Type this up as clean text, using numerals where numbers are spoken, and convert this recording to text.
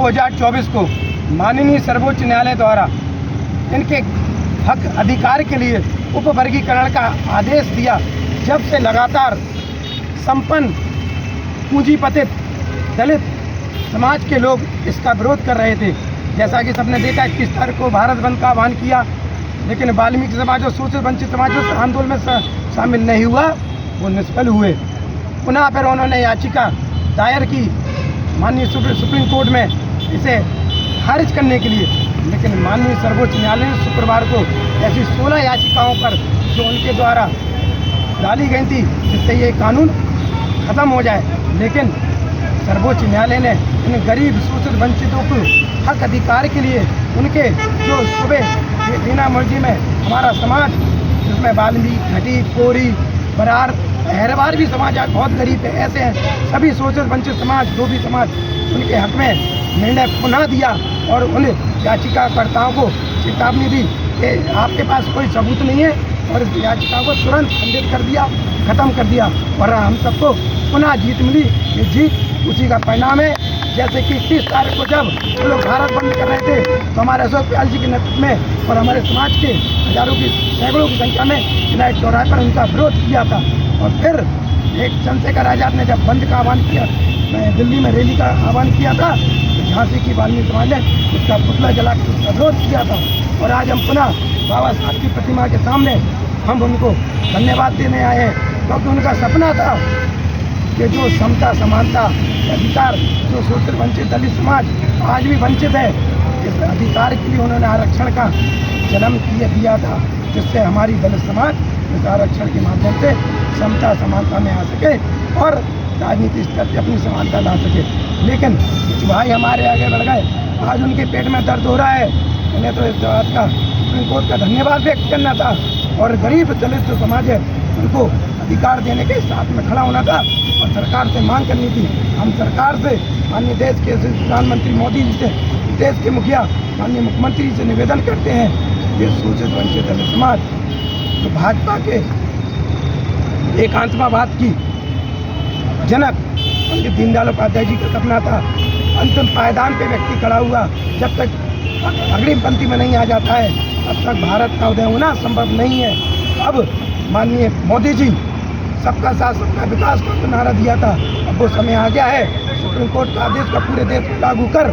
2024 को माननीय सर्वोच्च न्यायालय द्वारा इनके हक अधिकार के लिए उपवर्गीकरण का आदेश दिया, जब से लगातार संपन्न पूंजीपतित दलित समाज के लोग इसका विरोध कर रहे थे। जैसा कि सबने देखा 21 तारीख को भारत बंद का आह्वान किया, लेकिन वाल्मीकि समाज और शोषित वंचित समाज उस आंदोलन में शामिल नहीं हुआ, वो निष्फल हुए। पुनः फिर उन्होंने याचिका दायर की माननीय सुप्रीम कोर्ट में इसे खारिज करने के लिए, लेकिन माननीय सर्वोच्च न्यायालय ने शुक्रवार को ऐसी 16 याचिकाओं पर जो उनके द्वारा डाली गई थी जिससे ये कानून ख़त्म हो जाए, लेकिन सर्वोच्च न्यायालय ने इन गरीब शोषित वंचितों को हक अधिकार के लिए उनके जो सुबह बिना मर्जी में हमारा समाज जिसमें वाल्मीकि, घटी, कोरी, बरार, अहरवार भी समाज आज बहुत गरीब है, ऐसे हैं सभी शोषित वंचित समाज, जो भी समाज उनके हक में निर्णय पुनः दिया और उन याचिकाकर्ताओं को चेतावनी दी कि आपके पास कोई सबूत नहीं है, और इस याचिका को तुरंत खंडित कर दिया, ख़त्म कर दिया और हम सबको पुनः जीत मिली। ये जीत उसी का परिणाम है। जैसे कि 30 तारीख को जब वो लोग भारत बंद कर रहे थे तो हमारे अशोक प्याल जी के नेतृत्व में और हमारे समाज के हजारों की सैकड़ों की संख्या में विनायक चौराहे पर उनका विरोध किया था। और फिर एक चंद्रशेखर आज़ाद ने जब बंद का आह्वान किया, दिल्ली में रैली का आह्वान किया था, तो झांसी की वाल्मीकि समाज ने उसका पुतला जला के उसका विरोध किया था। और आज हम पुनः बाबा साहब की प्रतिमा के सामने हम उनको धन्यवाद देने आए हैं, क्योंकि उनका सपना था कि जो समता समानता अधिकार जो शोषित वंचित दलित समाज आज भी वंचित है, इस अधिकार के लिए उन्होंने आरक्षण का जन्म दिया था, जिससे हमारी दलित समाज इस आरक्षण के माध्यम से समता समानता में आ सके और राजनीति स्तर पर अपनी समानता ला सके। लेकिन कुछ भाई हमारे आगे बढ़ गए, आज उनके पेट में दर्द हो रहा है। उन्हें तो इस बात का सुप्रीम कोर्ट का धन्यवाद व्यक्त करना था और गरीब दलित जो समाज है उनको अधिकार देने के साथ में खड़ा होना था और सरकार से मांग करनी थी। हम सरकार से माननीय देश के प्रधानमंत्री मोदी जी से, देश के मुखिया माननीय मुख्यमंत्री जी से निवेदन करते हैं, ये शोषित वंचित दलित समाज जो भाजपा के एकांतवाद की जनक पंडित दीनदयाल उपाध्याय जी का सपना था, अंतिम पायदान पे व्यक्ति खड़ा हुआ, जब तक अग्रिम पंक्ति में नहीं आ जाता है तब तक भारत का उदय होना संभव नहीं है। अब माननीय मोदी जी सबका साथ सबका विकास का नारा दिया था, अब वो समय आ गया है सुप्रीम कोर्ट का आदेश का पूरे देश में लागू कर